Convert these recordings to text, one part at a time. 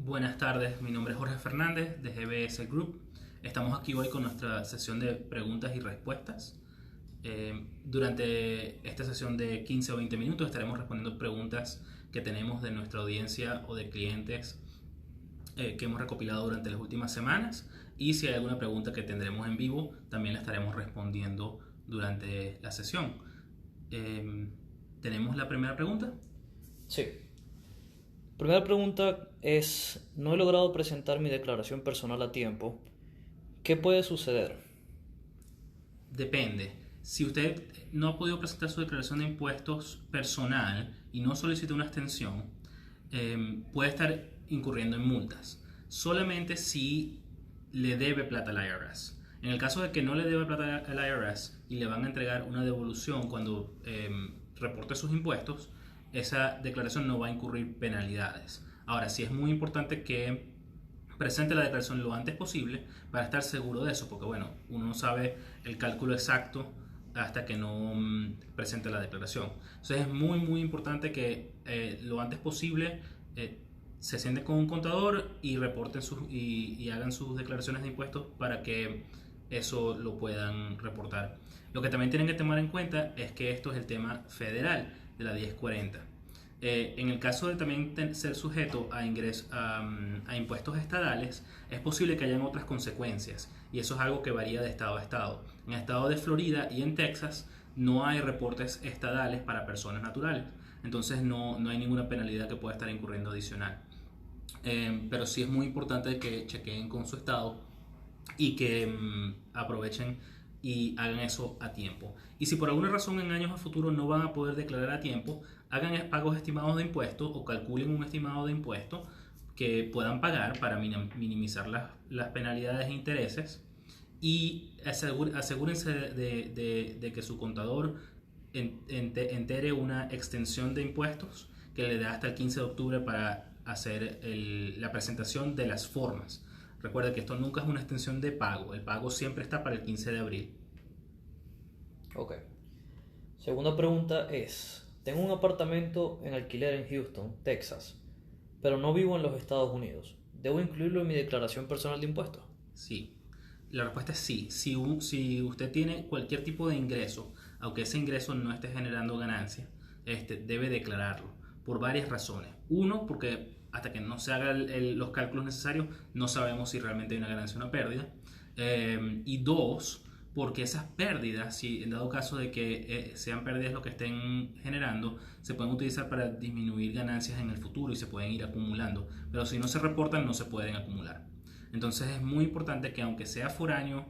Buenas tardes, mi nombre es Jorge Fernández de GBS Group. Estamos aquí hoy con nuestra sesión de preguntas y respuestas. Durante esta sesión de 15 o 20 minutos estaremos respondiendo preguntas que tenemos de nuestra audiencia o de clientes que hemos recopilado durante las últimas semanas, y si hay alguna pregunta que tendremos en vivo también la estaremos respondiendo durante la sesión. ¿Tenemos la primera pregunta? Sí. Primera pregunta es, no he logrado presentar mi declaración personal a tiempo. ¿Qué puede suceder? Depende. Si usted no ha podido presentar su declaración de impuestos personal y no solicita una extensión, puede estar incurriendo en multas. Solamente si le debe plata al IRS. En el caso de que no le debe plata al IRS y le van a entregar una devolución cuando reporte sus impuestos, esa declaración no va a incurrir penalidades. Ahora, sí es muy importante que presente la declaración lo antes posible para estar seguro de eso, porque bueno, uno no sabe el cálculo exacto hasta que no presente la declaración. Entonces es muy importante que lo antes posible se sienten con un contador y reporten y hagan sus declaraciones de impuestos para que eso lo puedan reportar. Lo que también tienen que tomar en cuenta es que esto es el tema federal de la 1040. En el caso de también ser sujeto a impuestos estatales, es posible que hayan otras consecuencias, y eso es algo que varía de estado a estado. En el estado de Florida y en Texas no hay reportes estatales para personas naturales, entonces no hay ninguna penalidad que pueda estar incurriendo adicional. Pero sí es muy importante que chequeen con su estado y que aprovechen y hagan eso a tiempo. Y si por alguna razón en años a futuro no van a poder declarar a tiempo, hagan pagos estimados de impuestos o calculen un estimado de impuestos que puedan pagar para minimizar las penalidades e intereses, y asegúrense de que su contador entere una extensión de impuestos que le da hasta el 15 de octubre para hacer la presentación de las formas. Recuerda que esto nunca es una extensión de pago. El pago siempre está para el 15 de abril. Ok. Segunda pregunta es, tengo un apartamento en alquiler en Houston, Texas, pero no vivo en los Estados Unidos. ¿Debo incluirlo en mi declaración personal de impuestos? Sí. La respuesta es sí. Si usted tiene cualquier tipo de ingreso, aunque ese ingreso no esté generando ganancia, debe declararlo por varias razones. Uno, porque hasta que no se hagan los cálculos necesarios, no sabemos si realmente hay una ganancia o una pérdida. Y dos, porque esas pérdidas, si en dado caso de que sean pérdidas lo que estén generando, se pueden utilizar para disminuir ganancias en el futuro y se pueden ir acumulando. Pero si no se reportan, no se pueden acumular. Entonces es muy importante que, aunque sea foráneo,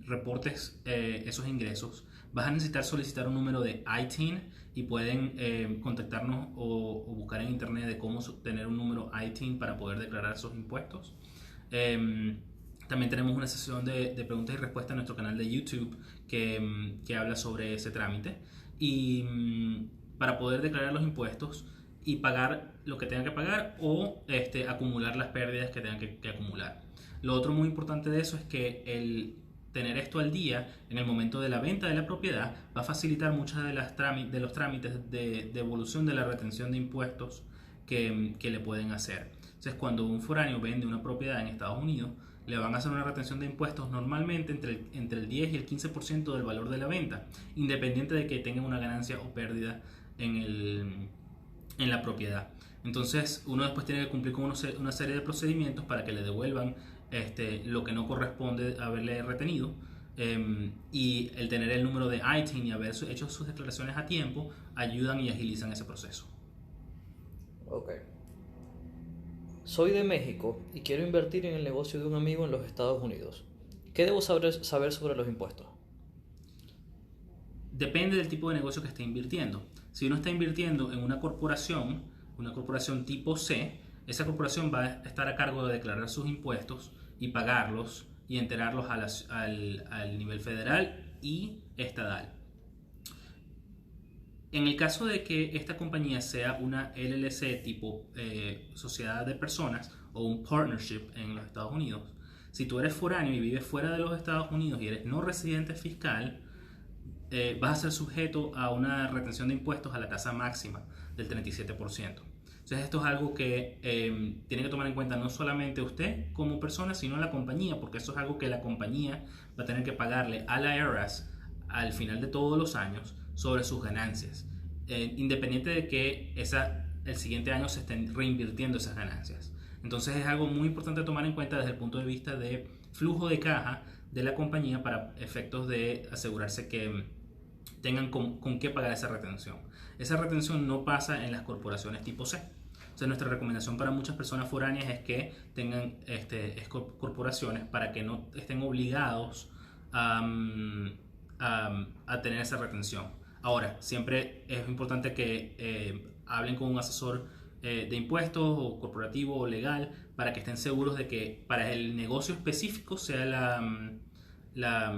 reportes esos ingresos. Vas a necesitar solicitar un número de ITIN, y pueden contactarnos o buscar en internet de cómo tener un número ITIN para poder declarar esos impuestos. También tenemos una sesión de preguntas y respuestas en nuestro canal de YouTube que habla sobre ese trámite. Y para poder declarar los impuestos y pagar lo que tengan que pagar, o acumular las pérdidas que tengan que acumular. Lo otro muy importante de eso es que el tener esto al día en el momento de la venta de la propiedad va a facilitar muchos de los trámites de devolución de la retención de impuestos que le pueden hacer. Entonces, cuando un foráneo vende una propiedad en Estados Unidos, le van a hacer una retención de impuestos normalmente entre el 10 y el 15% del valor de la venta, independiente de que tengan una ganancia o pérdida en la propiedad. Entonces uno después tiene que cumplir con una serie de procedimientos para que le devuelvan lo que no corresponde haberle retenido, y el tener el número de ITIN y haber hecho sus declaraciones a tiempo ayudan y agilizan ese proceso. Ok. Soy de México y quiero invertir en el negocio de un amigo en los Estados Unidos. ¿Qué debo saber sobre los impuestos? Depende del tipo de negocio que esté invirtiendo. Si uno está invirtiendo en una corporación tipo C, esa corporación va a estar a cargo de declarar sus impuestos y pagarlos y enterarlos al nivel federal y estatal. En el caso de que esta compañía sea una LLC tipo sociedad de personas o un partnership en los Estados Unidos, si tú eres foráneo y vives fuera de los Estados Unidos y eres no residente fiscal, vas a ser sujeto a una retención de impuestos a la tasa máxima del 37%. Entonces esto es algo que tiene que tomar en cuenta no solamente usted como persona, sino la compañía, porque eso es algo que la compañía va a tener que pagarle al IRS al final de todos los años sobre sus ganancias, independiente de que el siguiente año se estén reinvirtiendo esas ganancias. Entonces es algo muy importante tomar en cuenta desde el punto de vista de flujo de caja de la compañía para efectos de asegurarse que tengan con qué pagar esa retención. Esa retención no pasa en las corporaciones tipo C. O sea, nuestra recomendación para muchas personas foráneas es que tengan corporaciones para que no estén obligados a tener esa retención. Ahora, siempre es importante que hablen con un asesor de impuestos o corporativo o legal para que estén seguros de que para el negocio específico sea la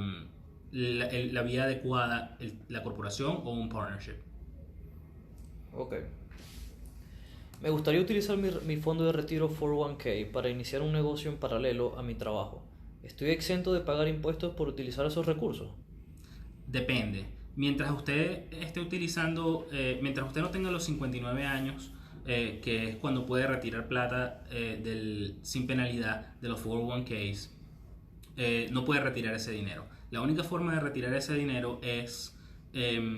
vía adecuada, la corporación o un partnership. Ok. Me gustaría utilizar mi fondo de retiro 401k para iniciar un negocio en paralelo a mi trabajo. ¿Estoy exento de pagar impuestos por utilizar esos recursos? Depende. Mientras usted esté utilizando, mientras usted no tenga los 59 años, que es cuando puede retirar plata sin penalidad de los 401ks, no puede retirar ese dinero. La única forma de retirar ese dinero es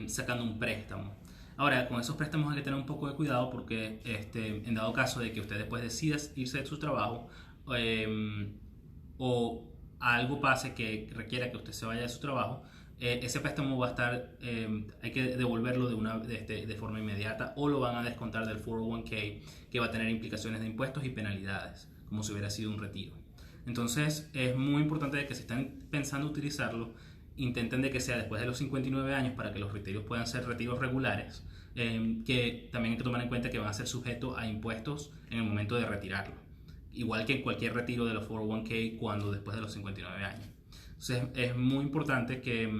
sacando un préstamo. Ahora, con esos préstamos hay que tener un poco de cuidado porque en dado caso de que usted después decida irse de su trabajo o algo pase que requiera que usted se vaya de su trabajo, ese préstamo va a estar, hay que devolverlo de forma inmediata o lo van a descontar del 401k, que va a tener implicaciones de impuestos y penalidades, como si hubiera sido un retiro. Entonces es muy importante de que si están pensando utilizarlo, intenten de que sea después de los 59 años para que los retiros puedan ser retiros regulares, que también hay que tomar en cuenta que van a ser sujetos a impuestos en el momento de retirarlo, igual que en cualquier retiro de los 401k cuando después de los 59 años. Entonces es muy importante que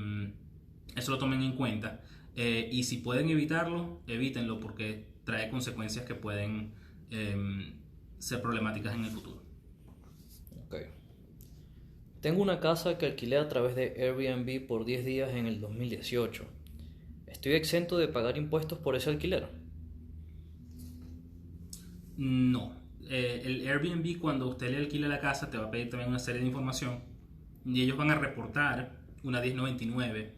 eso lo tomen en cuenta, y si pueden evitarlo, evítenlo porque trae consecuencias que pueden ser problemáticas en el futuro. Okay. Tengo una casa que alquilé a través de Airbnb por 10 días en el 2018. ¿Estoy exento de pagar impuestos por ese alquiler? No. El Airbnb, cuando usted le alquila la casa, te va a pedir también una serie de información y ellos van a reportar una 1099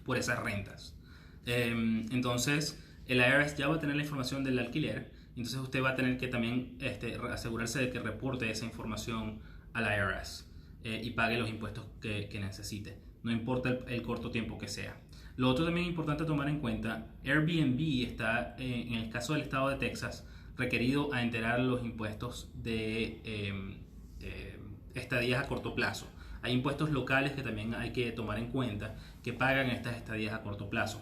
por esas rentas. Entonces, el IRS ya va a tener la información del alquiler. Entonces usted va a tener que también asegurarse de que reporte esa información al IRS y pague los impuestos que necesite, no importa el corto tiempo que sea. Lo otro también importante tomar en cuenta, Airbnb está, en el caso del estado de Texas, requerido a enterar los impuestos de estadías a corto plazo. Hay impuestos locales que también hay que tomar en cuenta que pagan estas estadías a corto plazo.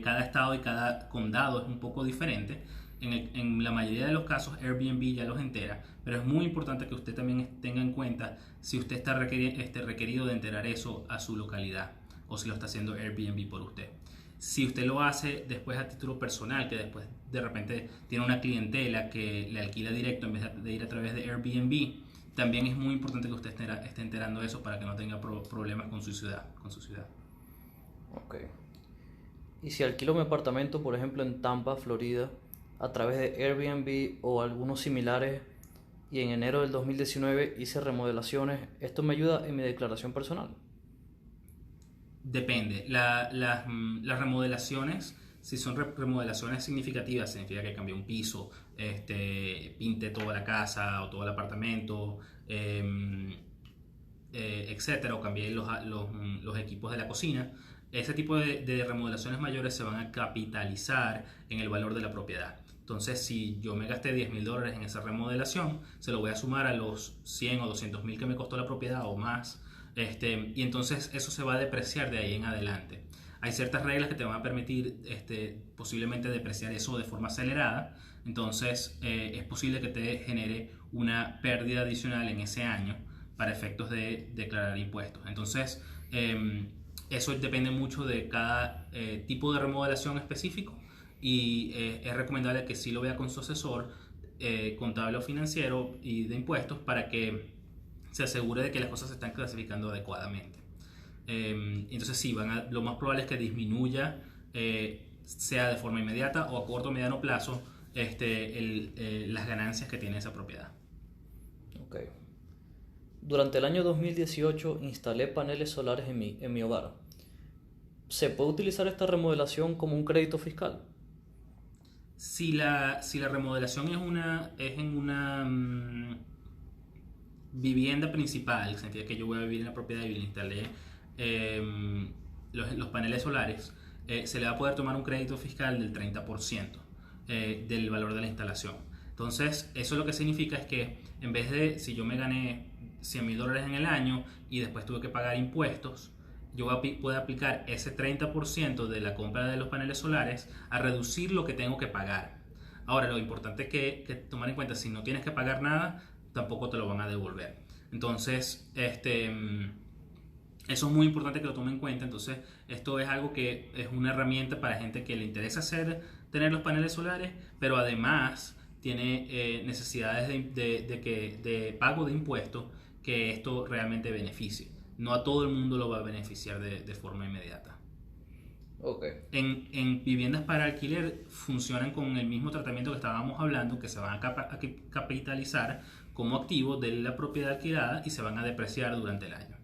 Cada estado y cada condado es un poco diferente. En la mayoría de los casos Airbnb ya los entera, pero es muy importante que usted también tenga en cuenta si usted está requerido de enterar eso a su localidad o si lo está haciendo Airbnb por usted. Si usted lo hace después a título personal, que después de repente tiene una clientela que le alquila directo en vez de ir a través de Airbnb, también es muy importante que usted esté enterando eso para que no tenga problemas con su ciudad. Ok. ¿Y si alquilo mi apartamento, por ejemplo, en Tampa, Florida, a través de Airbnb o algunos similares, y en enero del 2019 hice remodelaciones, esto me ayuda en mi declaración personal? Depende. Las remodelaciones, si son remodelaciones significativas, significa que cambié un piso, pinte toda la casa o todo el apartamento, etcétera, o cambié los equipos de la cocina. Ese tipo de remodelaciones mayores se van a capitalizar en el valor de la propiedad. Entonces, si yo me gasté $10,000 en esa remodelación, se lo voy a sumar a los 100 o 200,000 que me costó la propiedad o más, y entonces eso se va a depreciar de ahí en adelante. Hay ciertas reglas que te van a permitir posiblemente depreciar eso de forma acelerada. Entonces, es posible que te genere una pérdida adicional en ese año para efectos de declarar impuestos. Entonces, eso depende mucho de cada tipo de remodelación específico. Y es recomendable que sí lo vea con su asesor contable o financiero y de impuestos para que se asegure de que las cosas se están clasificando adecuadamente. Entonces sí, lo más probable es que disminuya, sea de forma inmediata o a corto o mediano plazo, las ganancias que tiene esa propiedad. Ok. Durante el año 2018 instalé paneles solares en mi hogar. ¿Se puede utilizar esta remodelación como un crédito fiscal? Si la remodelación es en una vivienda principal, en el sentido de que yo voy a vivir en la propiedad y le instalé los paneles solares, se le va a poder tomar un crédito fiscal del 30% del valor de la instalación. Entonces, eso lo que significa es que en vez de, si yo me gané $100,000 en el año y después tuve que pagar impuestos, yo puedo aplicar ese 30% de la compra de los paneles solares a reducir lo que tengo que pagar. Ahora, lo importante es que tomar en cuenta, si no tienes que pagar nada, tampoco te lo van a devolver. Entonces, eso es muy importante que lo tomen en cuenta. Entonces, esto es algo que es una herramienta para gente que le interesa tener los paneles solares, pero además tiene necesidades de pago de impuestos que esto realmente beneficie. No a todo el mundo lo va a beneficiar de forma inmediata. Okay. En viviendas para alquiler funcionan con el mismo tratamiento que estábamos hablando, que se van a capitalizar como activos de la propiedad alquilada y se van a depreciar durante el año.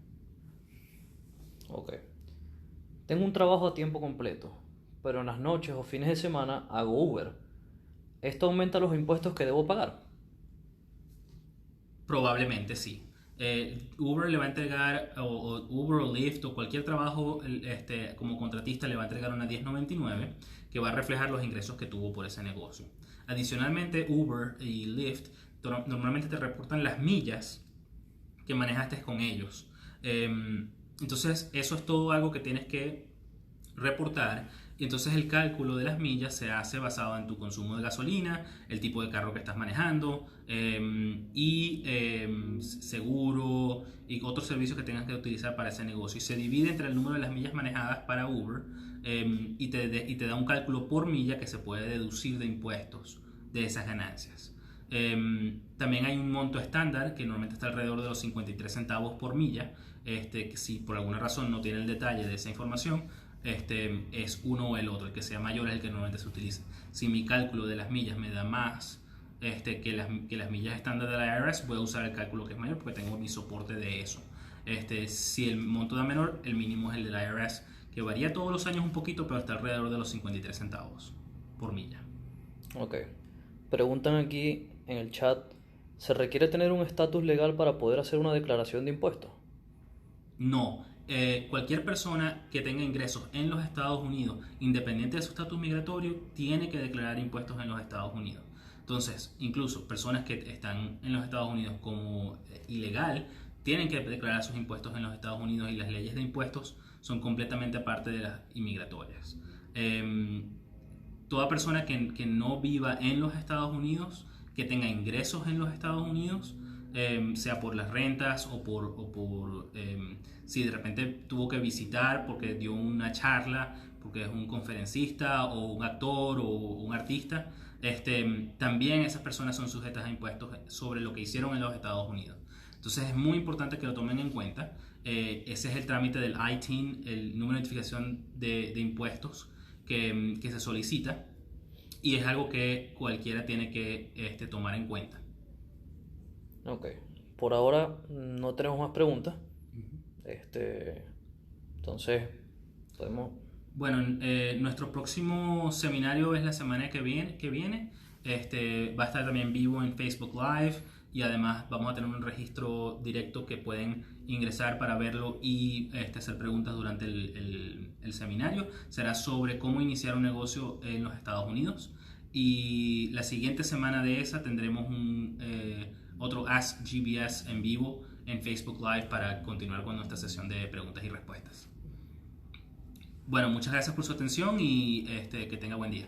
Ok. Tengo un trabajo a tiempo completo, pero en las noches o fines de semana hago Uber. ¿Esto aumenta los impuestos que debo pagar? Probablemente sí. Uber le va a entregar, o Uber o Lyft o cualquier trabajo como contratista le va a entregar una 1099 que va a reflejar los ingresos que tuvo por ese negocio. Adicionalmente, Uber y Lyft normalmente te reportan las millas que manejaste con ellos. Entonces, eso es todo algo que tienes que reportar. Y entonces el cálculo de las millas se hace basado en tu consumo de gasolina, el tipo de carro que estás manejando y seguro y otros servicios que tengas que utilizar para ese negocio. Y se divide entre el número de las millas manejadas para Uber y te da un cálculo por milla que se puede deducir de impuestos de esas ganancias. También hay un monto estándar que normalmente está alrededor de los 53 centavos por milla. Que si por alguna razón no tiene el detalle de esa información, es uno o el otro. El que sea mayor es el que normalmente se utiliza. Si mi cálculo de las millas me da más que las millas estándar de la IRS, voy a usar el cálculo que es mayor porque tengo mi soporte de eso. Si el monto da menor, el mínimo es el de la IRS, que varía todos los años un poquito, pero está alrededor de los 53 centavos por milla. Ok. Preguntan aquí en el chat, ¿se requiere tener un estatus legal para poder hacer una declaración de impuestos? No. Cualquier persona que tenga ingresos en los Estados Unidos, independiente de su estatus migratorio, tiene que declarar impuestos en los Estados Unidos. Entonces, incluso personas que están en los Estados Unidos como ilegal, tienen que declarar sus impuestos en los Estados Unidos y las leyes de impuestos son completamente aparte de las inmigratorias. Toda persona que no viva en los Estados Unidos, que tenga ingresos en los Estados Unidos, sea por las rentas o por si de repente tuvo que visitar porque dio una charla, porque es un conferencista o un actor o un artista, también esas personas son sujetas a impuestos sobre lo que hicieron en los Estados Unidos. Entonces es muy importante que lo tomen en cuenta. Ese es el trámite del ITIN, el número de identificación de impuestos que se solicita, y es algo que cualquiera tiene que tomar en cuenta. Ok, por ahora no tenemos más preguntas. Entonces, podemos... Bueno, nuestro próximo seminario es la semana que viene. Va a estar también vivo en Facebook Live y además vamos a tener un registro directo que pueden ingresar para verlo y hacer preguntas durante el seminario. Será sobre cómo iniciar un negocio en los Estados Unidos, y la siguiente semana de esa tendremos otro Ask GBS en vivo en Facebook Live para continuar con nuestra sesión de preguntas y respuestas. Bueno, muchas gracias por su atención y que tenga buen día.